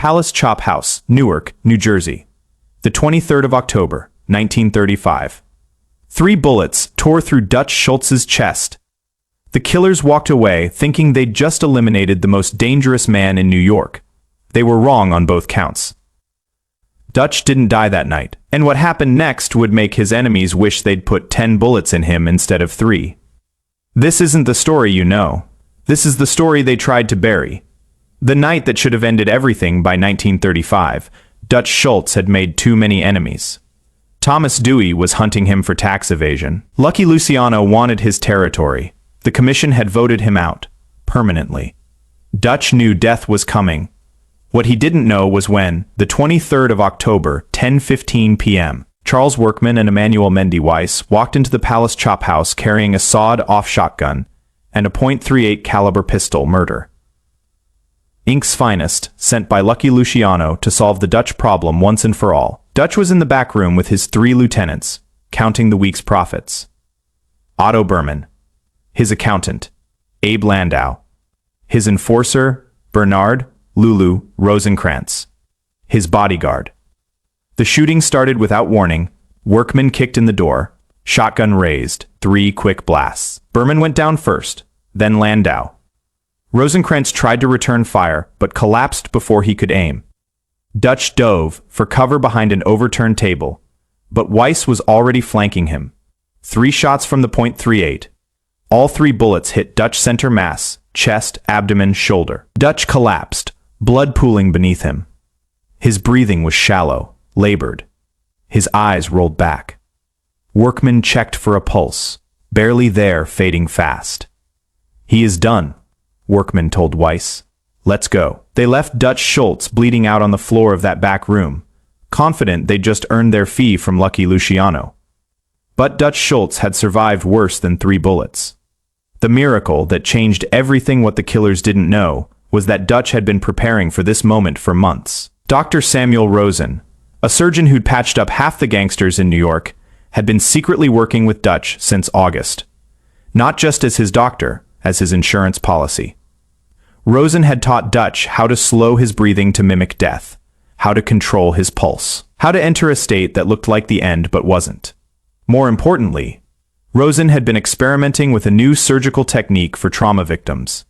Palace Chop House, Newark, New Jersey. The 23rd of October, 1935. 3 bullets tore through Dutch Schultz's chest. The killers walked away thinking they'd just eliminated the most dangerous man in New York. They were wrong on both counts. Dutch didn't die that night, and what happened next would make his enemies wish they'd put 10 bullets in him instead of 3. This isn't the story you know. This is the story they tried to bury. The night that should have ended everything by 1935, Dutch Schultz had made too many enemies. Thomas Dewey was hunting him for tax evasion. Lucky Luciano wanted his territory. The commission had voted him out, permanently. Dutch knew death was coming. What he didn't know was when, the 23rd of October, 10:15 p.m., Charles Workman and Emmanuel Mendy Weiss walked into the Palace Chop House carrying a sawed-off shotgun and a .38 caliber pistol. Murder. Inc.'s finest, sent by Lucky Luciano to solve the Dutch problem once and for all. Dutch was in the back room with his 3 lieutenants, counting the week's profits. Otto Berman. His accountant, Abe Landau. His enforcer, Bernard Lulu Rosenkrantz. His bodyguard. The shooting started without warning. Workman kicked in the door. Shotgun raised. 3 quick blasts. Berman went down first, then Landau. Rosenkrantz tried to return fire, but collapsed before he could aim. Dutch dove for cover behind an overturned table, but Weiss was already flanking him. 3 shots from the .38. All 3 bullets hit Dutch center mass, chest, abdomen, shoulder. Dutch collapsed, blood pooling beneath him. His breathing was shallow, labored. His eyes rolled back. Workman checked for a pulse, barely there, fading fast. "He is done," Workman told Weiss. "Let's go." They left Dutch Schultz bleeding out on the floor of that back room, confident they'd just earned their fee from Lucky Luciano. But Dutch Schultz had survived worse than 3 bullets. The miracle that changed everything. What the killers didn't know was that Dutch had been preparing for this moment for months. Dr. Samuel Rosen, a surgeon who'd patched up half the gangsters in New York, had been secretly working with Dutch since August. Not just as his doctor, as his insurance policy. Rosen had taught Dutch how to slow his breathing to mimic death, how to control his pulse, how to enter a state that looked like the end but wasn't. More importantly, Rosen had been experimenting with a new surgical technique for trauma victims.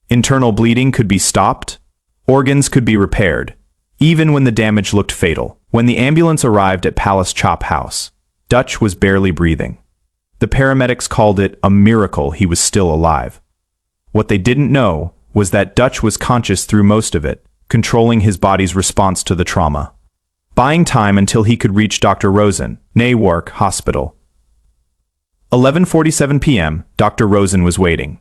Internal bleeding could be stopped, organs could be repaired, even when the damage looked fatal. When the ambulance arrived at Palace Chop House, Dutch was barely breathing. The paramedics called it a miracle he was still alive. What they didn't know was that Dutch was conscious through most of it, controlling his body's response to the trauma. Buying time until he could reach Dr. Rosen, Newark Hospital. 11:47 p.m., Dr. Rosen was waiting.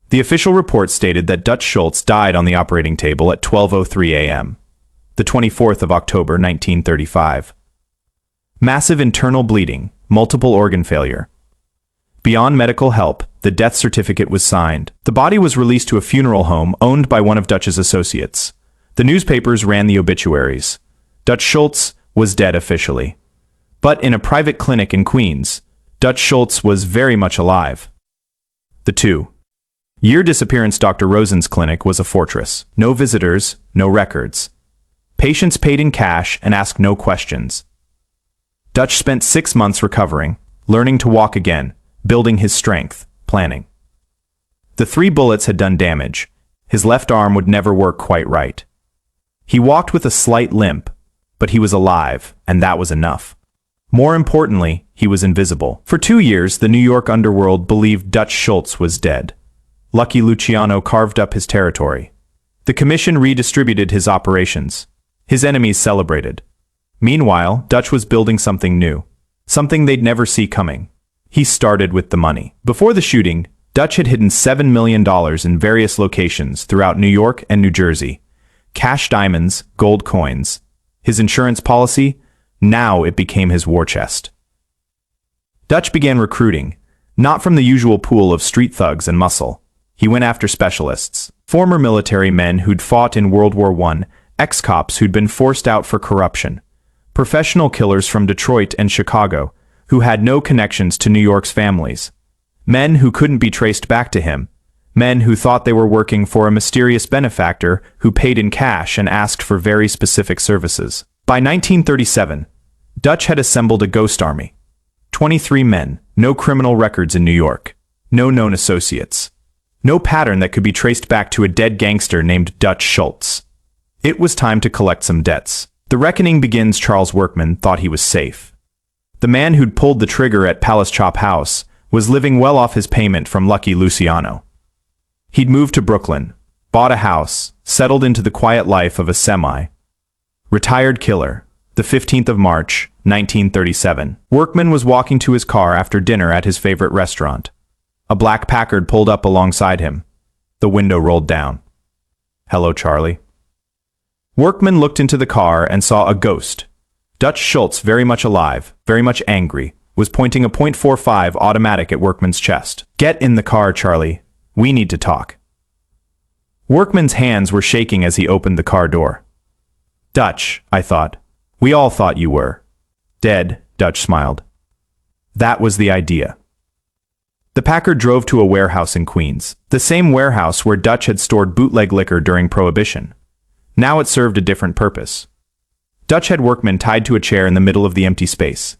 The official report stated that Dutch Schultz died on the operating table at 12:03 a.m., the 24th of October, 1935. Massive internal bleeding, multiple organ failure. Beyond medical help, the death certificate was signed. The body was released to a funeral home owned by one of Dutch's associates. The newspapers ran the obituaries. Dutch Schultz was dead officially. But in a private clinic in Queens, Dutch Schultz was very much alive. The 2-year disappearance. Dr. Rosen's clinic was a fortress. No visitors, no records. Patients paid in cash and asked no questions. Dutch spent 6 months recovering, learning to walk again, building his strength, planning. The 3 bullets had done damage. His left arm would never work quite right. He walked with a slight limp, but he was alive, and that was enough. More importantly, he was invisible. For 2 years, the New York underworld believed Dutch Schultz was dead. Lucky Luciano carved up his territory. The commission redistributed his operations. His enemies celebrated. Meanwhile, Dutch was building something new, something they'd never see coming. He started with the money. Before the shooting, Dutch had hidden $7 million in various locations throughout New York and New Jersey. Cash diamonds, gold coins. His insurance policy, now it became his war chest. Dutch began recruiting, not from the usual pool of street thugs and muscle. He went after specialists, former military men who'd fought in World War I, ex-cops who'd been forced out for corruption, professional killers from Detroit and Chicago who had no connections to New York's families, men who couldn't be traced back to him, Men who thought they were working for a mysterious benefactor who paid in cash and asked for very specific services. By 1937, Dutch had assembled a ghost army. 23 men, no criminal records in New York, no known associates, no pattern that could be traced back to a dead gangster named Dutch Schultz. It was time to collect some debts. The reckoning begins. Charles Workman thought he was safe. The man who'd pulled the trigger at Palace Chop House was living well off his payment from Lucky Luciano. He'd moved to Brooklyn, bought a house, settled into the quiet life of a semi-retired killer. The 15th of March, 1937. Workman was walking to his car after dinner at his favorite restaurant. A black Packard pulled up alongside him. The window rolled down. "Hello, Charlie." Workman looked into the car and saw a ghost. Dutch Schultz, very much alive, very much angry, was pointing a .45 automatic at Workman's chest. "Get in the car, Charlie. We need to talk." Workman's hands were shaking as he opened the car door. "Dutch," I thought. "We all thought you were dead," Dutch smiled. "That was the idea." The Packard drove to a warehouse in Queens, the same warehouse where Dutch had stored bootleg liquor during Prohibition. Now it served a different purpose. Dutch had Workman tied to a chair in the middle of the empty space.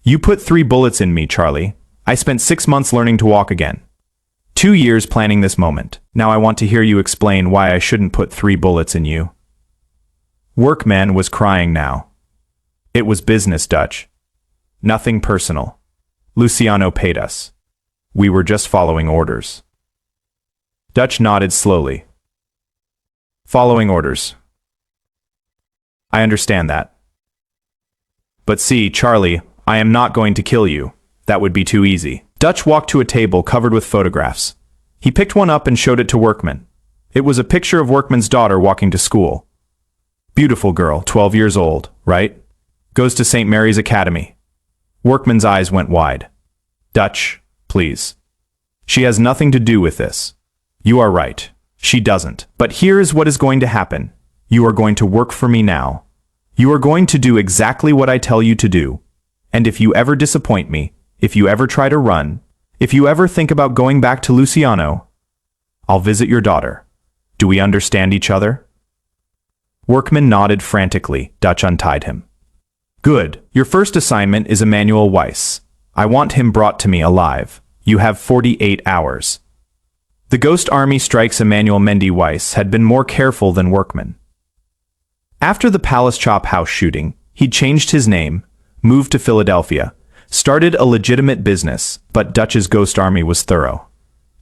"You put 3 bullets in me, Charlie. I spent 6 months learning to walk again. 2 years planning this moment. Now I want to hear you explain why I shouldn't put 3 bullets in you." Workman was crying now. "It was business, Dutch. Nothing personal. Luciano paid us. We were just following orders." Dutch nodded slowly. "Following orders. I understand that. But see, Charlie, I am not going to kill you. That would be too easy." Dutch walked to a table covered with photographs. He picked one up and showed it to Workman. It was a picture of Workman's daughter walking to school. Beautiful girl, 12 years old, right? Goes to St. Mary's Academy. Workman's eyes went wide. "Dutch, please. She has nothing to do with this." "You are right. She doesn't. But here is what is going to happen. You are going to work for me now. You are going to do exactly what I tell you to do. And if you ever disappoint me, if you ever try to run, if you ever think about going back to Luciano, I'll visit your daughter. Do we understand each other?" Workman nodded frantically. Dutch untied him. "Good. Your first assignment is Emmanuel Weiss. I want him brought to me alive. You have 48 hours." The ghost army strikes. Emmanuel Mendy Weiss had been more careful than Workman. After the Palace Chop House shooting, he'd changed his name, moved to Philadelphia, started a legitimate business, but Dutch's ghost army was thorough.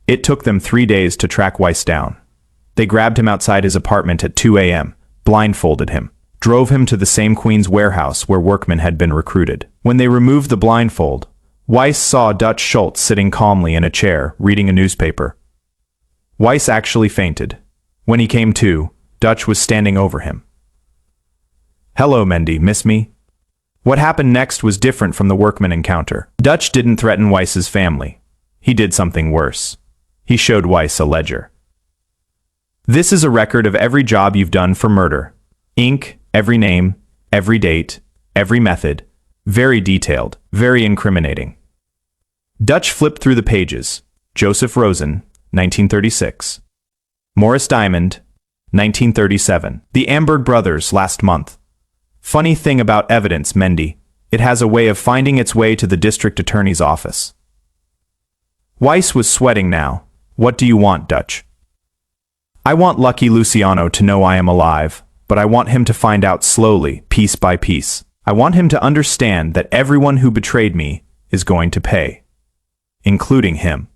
It took them 3 days to track Weiss down. They grabbed him outside his apartment at 2 a.m., blindfolded him, drove him to the same Queens warehouse where Workman had been recruited. When they removed the blindfold, Weiss saw Dutch Schultz sitting calmly in a chair, reading a newspaper. Weiss actually fainted. When he came to, Dutch was standing over him. "Hello, Mendy, miss me?" What happened next was different from the Workman encounter. Dutch didn't threaten Weiss's family. He did something worse. He showed Weiss a ledger. "This is a record of every job you've done for murder. Ink, every name, every date, every method. Very detailed, very incriminating." Dutch flipped through the pages. Joseph Rosen, 1936. Morris Diamond, 1937. The Amberg brothers, last month. Funny thing about evidence, Mendy. It has a way of finding its way to the district attorney's office. Weiss was sweating now. "What do you want, Dutch?" "I want Lucky Luciano to know I am alive, but I want him to find out slowly, piece by piece. I want him to understand that everyone who betrayed me is going to pay, including him."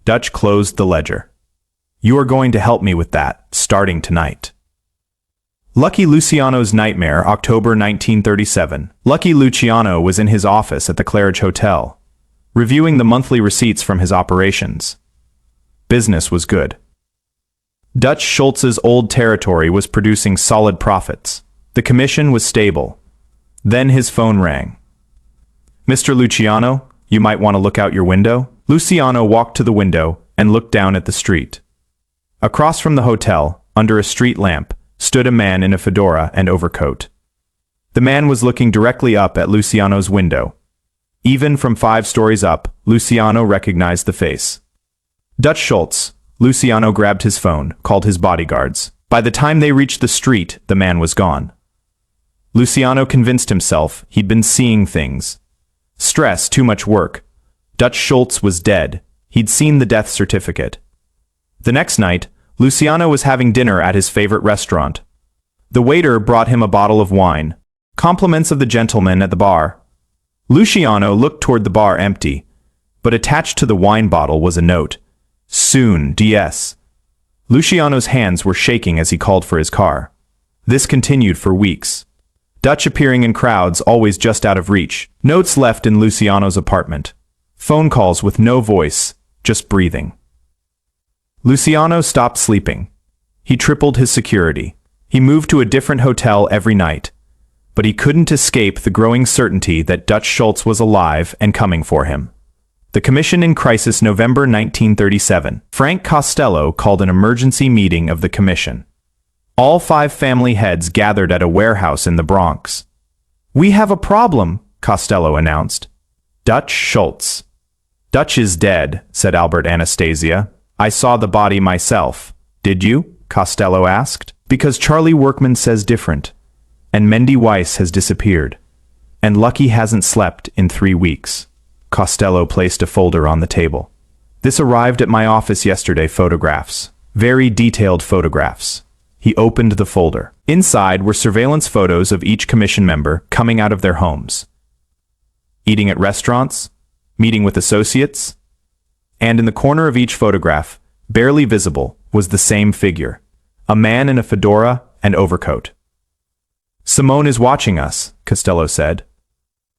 Dutch closed the ledger. "You are going to help me with that, starting tonight." Lucky Luciano's Nightmare, October 1937. Lucky Luciano was in his office at the Claridge Hotel, reviewing the monthly receipts from his operations. Business was good. Dutch Schultz's old territory was producing solid profits. The commission was stable. Then his phone rang. "Mr. Luciano, you might want to look out your window." Luciano walked to the window and looked down at the street. Across from the hotel, under a street lamp, stood a man in a fedora and overcoat. The man was looking directly up at Luciano's window. Even from 5 stories up, Luciano recognized the face. "Dutch Schultz, Luciano grabbed his phone, called his bodyguards. By the time they reached the street, the man was gone. Luciano convinced himself he'd been seeing things. Stress, too much work. Dutch Schultz was dead. He'd seen the death certificate. The next night, Luciano was having dinner at his favorite restaurant. The waiter brought him a bottle of wine. Compliments of the gentleman at the bar. Luciano looked toward the bar empty, but attached to the wine bottle was a note. Soon, DS. Luciano's hands were shaking as he called for his car. This continued for weeks. Dutch appearing in crowds always just out of reach. Notes left in Luciano's apartment. Phone calls with no voice, just breathing. Luciano stopped sleeping. He tripled his security. He moved to a different hotel every night. But he couldn't escape the growing certainty that Dutch Schultz was alive and coming for him. The Commission in Crisis, November 1937. Frank Costello called an emergency meeting of the Commission. All 5 family heads gathered at a warehouse in the Bronx. "We have a problem," Costello announced. "Dutch Schultz." "Dutch is dead," said Albert Anastasia. "I saw the body myself." "Did you?" Costello asked. "Because Charlie Workman says different. And Mendy Weiss has disappeared. And Lucky hasn't slept in 3 weeks. Costello placed a folder on the table. "This arrived at my office yesterday. Photographs. Very detailed photographs." He opened the folder. Inside were surveillance photos of each commission member coming out of their homes. Eating at restaurants, meeting with associates, and in the corner of each photograph, barely visible, was the same figure. A man in a fedora and overcoat. "Simone is watching us," Costello said.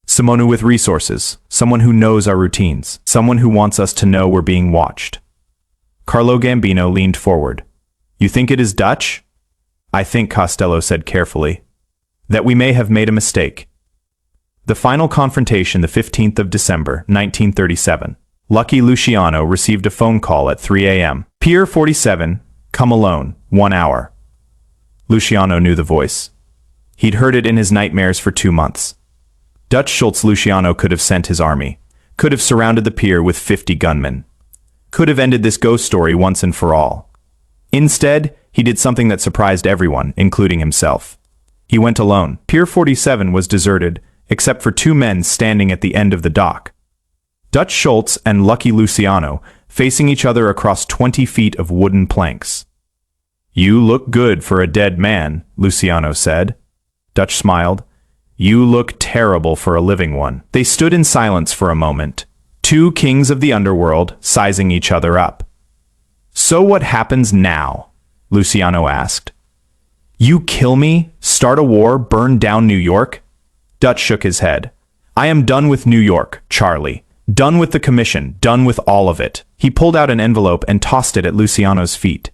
"Simone with resources, someone who knows our routines, someone who wants us to know we're being watched." Carlo Gambino leaned forward. "You think it is Dutch?" "I think," Costello said carefully, "that we may have made a mistake." The final confrontation, the 15th of December, 1937. Lucky Luciano received a phone call at 3 a.m. "Pier 47, come alone, 1 hour." Luciano knew the voice. He'd heard it in his nightmares for 2 months. Dutch Schultz. Luciano could have sent his army, could have surrounded the pier with 50 gunmen, could have ended this ghost story once and for all. Instead, he did something that surprised everyone, including himself. He went alone. Pier 47 was deserted, except for 2 men standing at the end of the dock. Dutch Schultz and Lucky Luciano, facing each other across 20 feet of wooden planks. "You look good for a dead man," Luciano said. Dutch smiled. "You look terrible for a living one." They stood in silence for a moment, 2 kings of the underworld sizing each other up. "So what happens now?" Luciano asked. "You kill me, start a war, burn down New York?" Dutch shook his head. "I am done with New York, Charlie. Done with the commission, done with all of it." He pulled out an envelope and tossed it at Luciano's feet.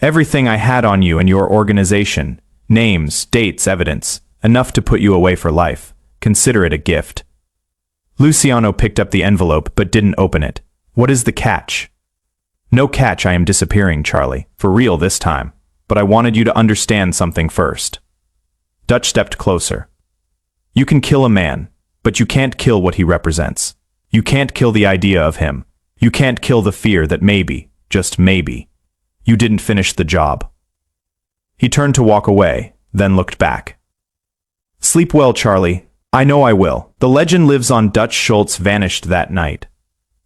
"Everything I had on you and your organization. Names, dates, evidence. Enough to put you away for life. Consider it a gift." Luciano picked up the envelope but didn't open it. "What is the catch?" "No catch. I am disappearing, Charlie. For real this time. But I wanted you to understand something first." Dutch stepped closer. "You can kill a man, but you can't kill what he represents. You can't kill the idea of him. You can't kill the fear that maybe, just maybe, you didn't finish the job." He turned to walk away, then looked back. "Sleep well, Charlie. I know I will." The legend lives on. Dutch Schultz vanished that night.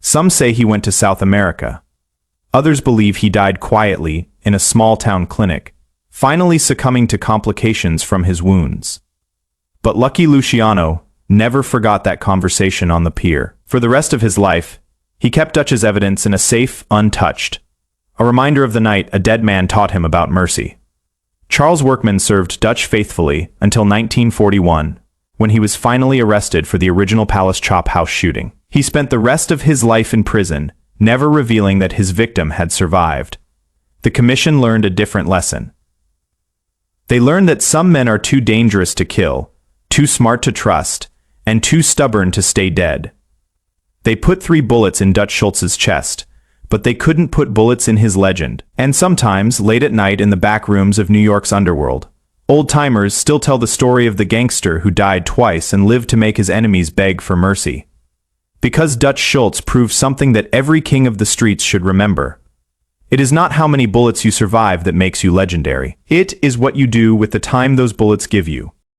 Some say he went to South America. Others believe he died quietly in a small-town clinic, finally succumbing to complications from his wounds. But Lucky Luciano never forgot that conversation on the pier. For the rest of his life, he kept Dutch's evidence in a safe, untouched. A reminder of the night a dead man taught him about mercy. Charles Workman served Dutch faithfully until 1941, when he was finally arrested for the original Palace Chop House shooting. He spent the rest of his life in prison, never revealing that his victim had survived. The commission learned a different lesson. They learned that some men are too dangerous to kill, too smart to trust, and too stubborn to stay dead. They put 3 bullets in Dutch Schultz's chest, but they couldn't put bullets in his legend. And sometimes, late at night in the back rooms of New York's underworld, old-timers still tell the story of the gangster who died twice and lived to make his enemies beg for mercy. Because Dutch Schultz proved something that every king of the streets should remember. It is not how many bullets you survive that makes you legendary. It is what you do with the time those bullets give you.